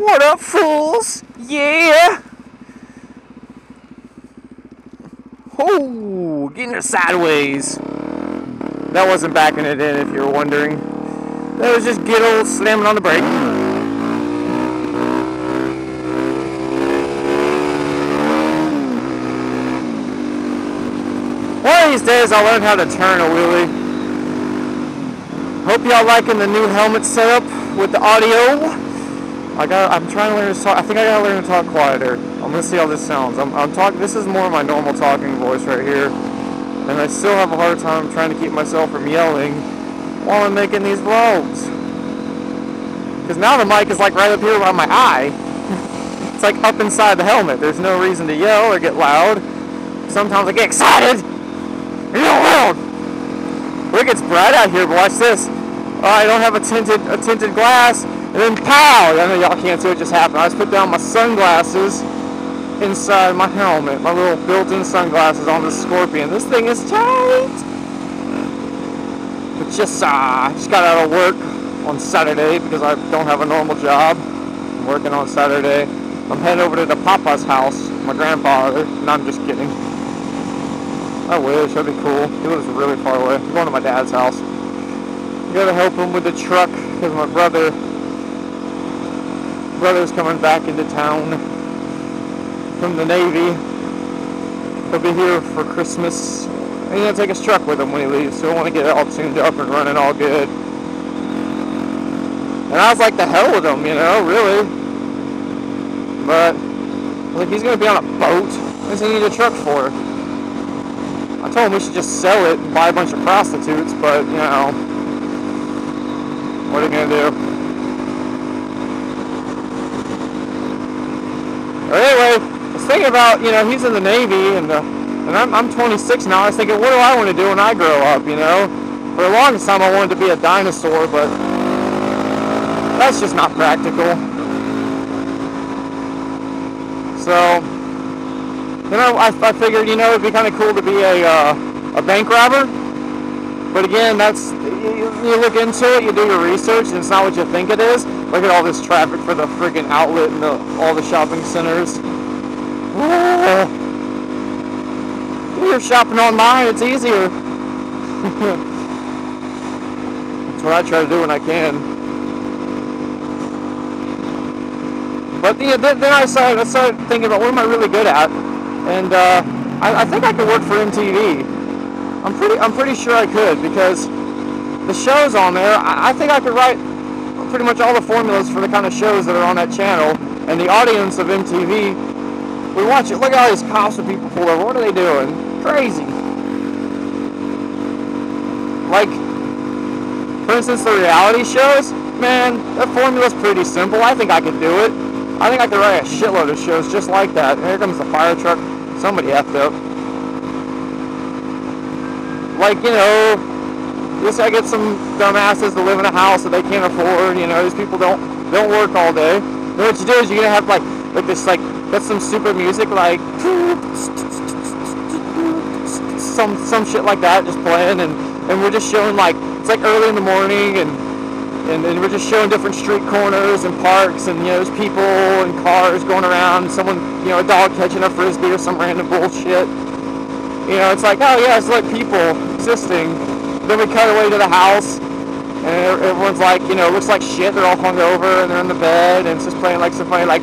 What up, fools? Yeah! Oh, getting it sideways. That wasn't backing it in, if you were wondering. That was just good old slamming on the brake. One of these days I'll learn how to turn a wheelie. Hope y'all liking the new helmet setup with the audio. I'm trying to learn to talk. I think I gotta learn to talk quieter. I'm gonna see how this sounds. I'm talking. This is more my normal talking voice right here, and I still have a hard time trying to keep myself from yelling while I'm making these vlogs. Because now the mic is like right up here around my eye. It's like up inside the helmet. There's no reason to yell or get loud. Sometimes I get excited. Yell loud. Look, it's bright out here, but watch this. I don't have a tinted glass. And then pow! I know y'all can't see what just happened. I just put down my sunglasses inside my helmet. My little built-in sunglasses on the Scorpion. This thing is tight! But just got out of work on Saturday because I don't have a normal job. I'm working on Saturday. I'm heading over to the Papa's house, my grandfather. No, I'm just kidding. I wish, that'd be cool. He lives really far away. I'm going to my dad's house. Gotta help him with the truck because my brother's coming back into town from the Navy. He'll be here for Christmas. And he's gonna take his truck with him when he leaves, so I want to get it all tuned up and running all good. And I was like, the hell with him, you know, really. But like, he's gonna be on a boat. What does he need a truck for? I told him we should just sell it and buy a bunch of prostitutes, but you know, what are you gonna do? Anyway, I was thinking about, you know, he's in the Navy, and I'm 26 now. I was thinking, what do I want to do when I grow up, you know? For the longest time, I wanted to be a dinosaur, but that's just not practical. So, you know, I figured, you know, it'd be kind of cool to be a bank robber. But again, that's, you look into it, you do your research, and it's not what you think it is. Look at all this traffic for the friggin' outlet and all the shopping centers. You're shopping online, it's easier. That's what I try to do when I can. But then I started thinking about what am I really good at, and I think I could work for MTV. I'm pretty sure I could, because the shows on there, I think I could write pretty much all the formulas for the kind of shows that are on that channel, and the audience of MTV, we watch it. Look at all these cops with people pulled over. What are they doing? Crazy. Like, for instance, the reality shows, man, that formula's pretty simple. I think I could do it. I think I could write a shitload of shows just like that. And here comes the fire truck. Somebody effed up. Like, you know, I get some dumbasses to live in a house that they can't afford. You know, these people don't work all day. And what you do is you're gonna have like this, like, that's some super music, like some shit like that just playing, and we're just showing, like, it's like early in the morning, and we're just showing different street corners and parks, and you know, there's people and cars going around, someone, you know, a dog catching a frisbee or some random bullshit. You know, it's like, oh yeah, it's like people existing. Then we cut away to the house, and everyone's like, you know, it looks like shit. They're all hungover, and they're in the bed, and it's just playing like some funny, like,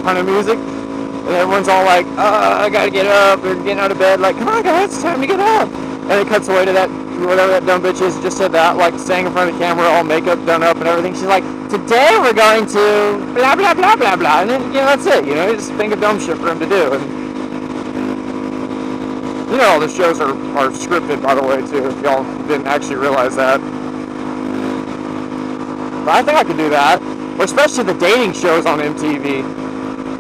kind of music. And everyone's all like, I gotta get up. They're getting out of bed, like, come on guys, it's time to get up. And it cuts away to that, whatever that dumb bitch is, just said that, like, standing in front of the camera, all makeup done up and everything. She's like, today we're going to blah, blah, blah, blah, blah. And then, you know, that's it. You know, you just think of dumb shit for him to do. And you know, all the shows are scripted, by the way, too, if y'all didn't actually realize that. But I think I could do that. Or especially the dating shows on MTV.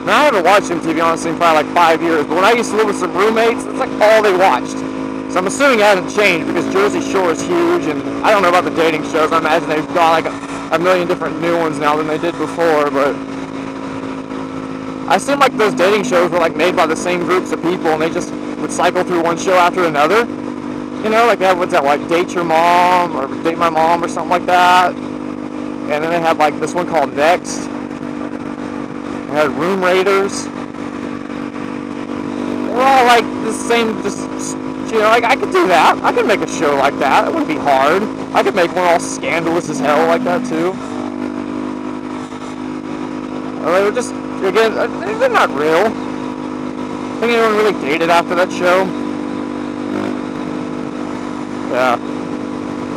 Now, I haven't watched MTV, honestly, in probably like 5 years, but when I used to live with some roommates, it's like all they watched. So I'm assuming it hasn't changed, because Jersey Shore is huge, and I don't know about the dating shows. I imagine they've got like a million different new ones now than they did before, but I assume like those dating shows were like made by the same groups of people, and they just would cycle through one show after another. You know, like, what's that, like, Date Your Mom, or Date My Mom, or something like that. And then they had like this one called Next. They had Room Raiders. They're all like the same, just, you know, like I could do that. I could make a show like that. It wouldn't be hard. I could make one all scandalous as hell like that too. They were just, again, they're not real. I think anyone really dated after that show. Yeah.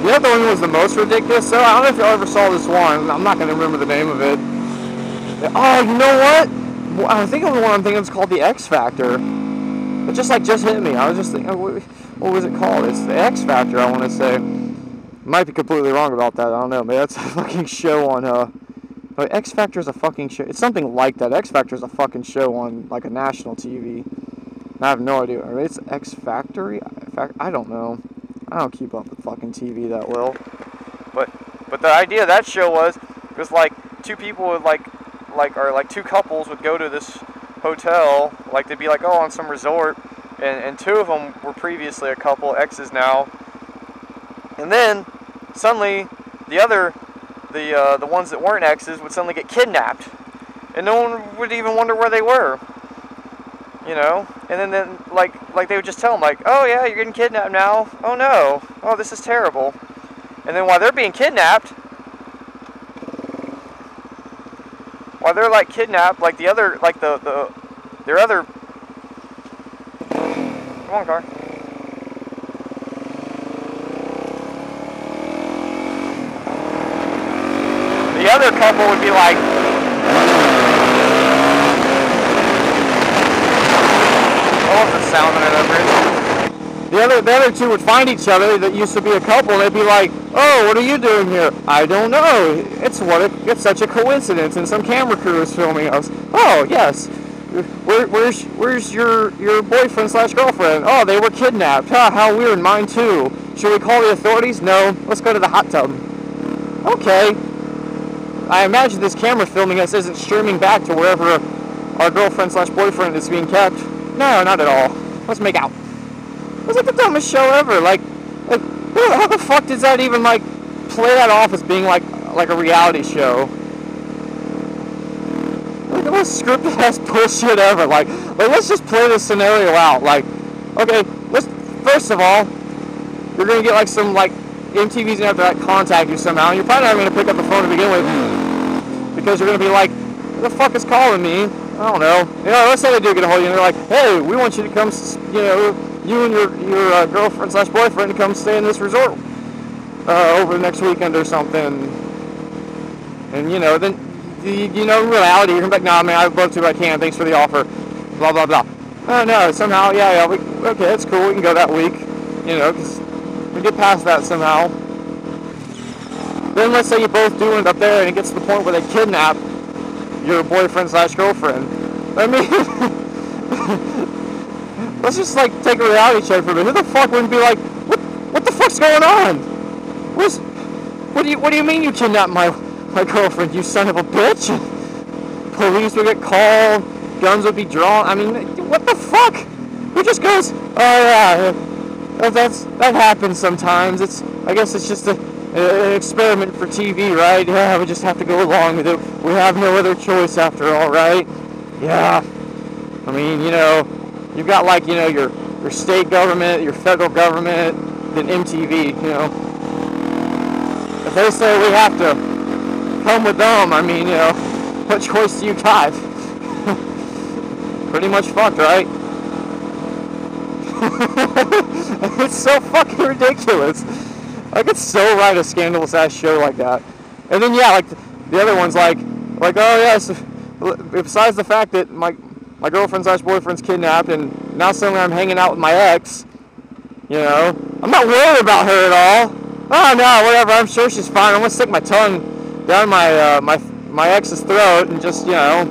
The other one was the most ridiculous, so I don't know if y'all ever saw this one. I'm not going to remember the name of it. Oh, you know what? I think the one I'm thinking is called The X Factor. It just hit me. I was just thinking, what was it called? It's The X Factor, I want to say. Might be completely wrong about that. I don't know. Maybe that's a fucking show on, X Factor is a fucking show. It's something like that. X Factor is a fucking show on, like, a national TV. I have no idea. Maybe it's X Factory? I don't know. I don't keep up with fucking TV that well. But the idea of that show was like two people would like two couples would go to this hotel, like they'd be like, oh, on some resort, and two of them were previously a couple, exes now, and then suddenly the ones that weren't exes would suddenly get kidnapped, and no one would even wonder where they were, you know, and then like they would just tell them like, oh yeah, you're getting kidnapped now, oh no, oh this is terrible, and then while they're being kidnapped, while they're like kidnapped, like the other, like their other, come on car. The other couple would be like, I love the sound of it. The other two would find each other that used to be a couple, and they'd be like, oh, what are you doing here? I don't know. It's such a coincidence, and some camera crew is filming us. Oh, yes. Where's your boyfriend / girlfriend? Oh, they were kidnapped. How weird. Mine too. Should we call the authorities? No. Let's go to the hot tub. Okay. I imagine this camera filming us isn't streaming back to wherever our girlfriend / boyfriend is being kept. No, not at all. Let's make out. It was like the dumbest show ever. Like, how the fuck does that even like play that off as being like a reality show? Like the most scripted ass bullshit ever. Like let's just play this scenario out. Like, okay, first of all, you're gonna get like some like MTV's gonna have to like contact you somehow. And you're probably not gonna pick up the phone to begin with because you're gonna be like, who the fuck is calling me? I don't know. You know, let's say they do get a hold of you and they're like, hey, we want you to come, you know, you and your girlfriend / boyfriend to come stay in this resort over the next weekend or something. And you know, then you know, in reality, you're gonna be like, nah, man, I'd love to, but I can't. Thanks for the offer. Blah blah blah. Oh no, somehow, yeah, okay, that's cool. We can go that week. You know, because we get past that somehow. Then let's say you both do end up there, and it gets to the point where they kidnap your boyfriend / girlfriend. I mean. Let's just like take a reality check for a minute. Who the fuck wouldn't be like, what the fuck's going on? What do you mean you kidnapped my girlfriend, you son of a bitch? Police would get called, guns would be drawn. I mean, what the fuck? Who just goes, oh yeah, that happens sometimes. I guess it's just an experiment for TV, right? Yeah, we just have to go along with it. We have no other choice after all, right? Yeah. I mean, you know, you've got like, you know, your state government, your federal government, then MTV, you know. If they say we have to come with them, I mean, you know, what choice do you got? Pretty much fucked, right? It's so fucking ridiculous. I could so write a scandalous ass show like that. And then yeah, like the other one's like oh yes, besides the fact that my girlfriend / boyfriend's kidnapped, and now suddenly I'm hanging out with my ex. You know, I'm not worried about her at all. Oh no, whatever. I'm sure she's fine. I'm gonna stick my tongue down my ex's throat and just, you know,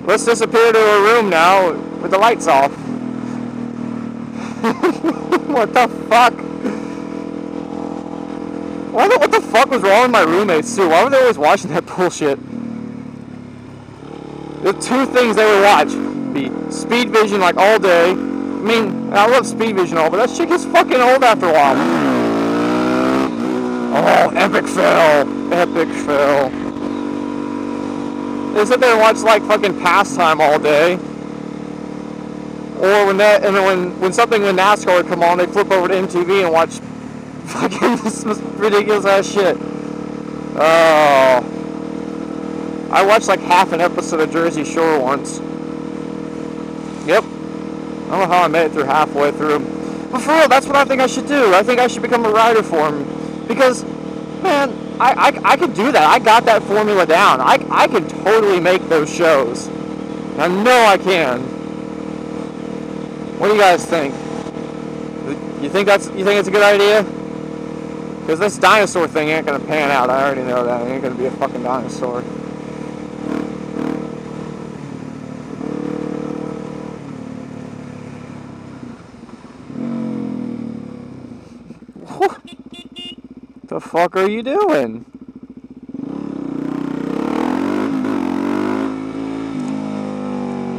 let's disappear to a room now with the lights off. What the fuck? What the fuck was wrong with my roommates too? Why were they always watching that bullshit? The two things they would watch be Speed Vision like all day. I mean, I love Speed Vision all, but that shit gets fucking old after a while. Oh, epic fail. Epic fail. They sit there and watch like fucking pastime all day. Or when that, and then when something in NASCAR would come on, they flip over to MTV and watch fucking this ridiculous ass shit. Oh. I watched like half an episode of Jersey Shore once. Yep. I don't know how I made it through halfway through. But for real, that's what I think I should do. I think I should become a writer for him. Because, man, I could do that. I got that formula down. I can totally make those shows. I know I can. What do you guys think? You think it's a good idea? Because this dinosaur thing ain't gonna pan out. I already know that. It ain't gonna be a fucking dinosaur. What the fuck are you doing?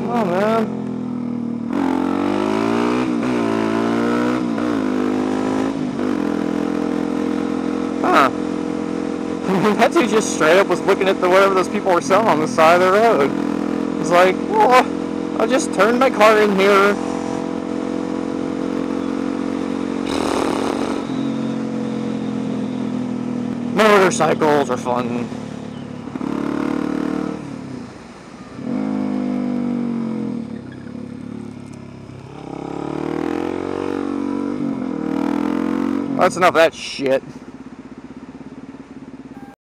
Come on, man. Huh. That dude just straight up was looking at whatever those people were selling on the side of the road. He's like, oh, I'll just turn my car in here. Motorcycles are fun. That's enough of that shit.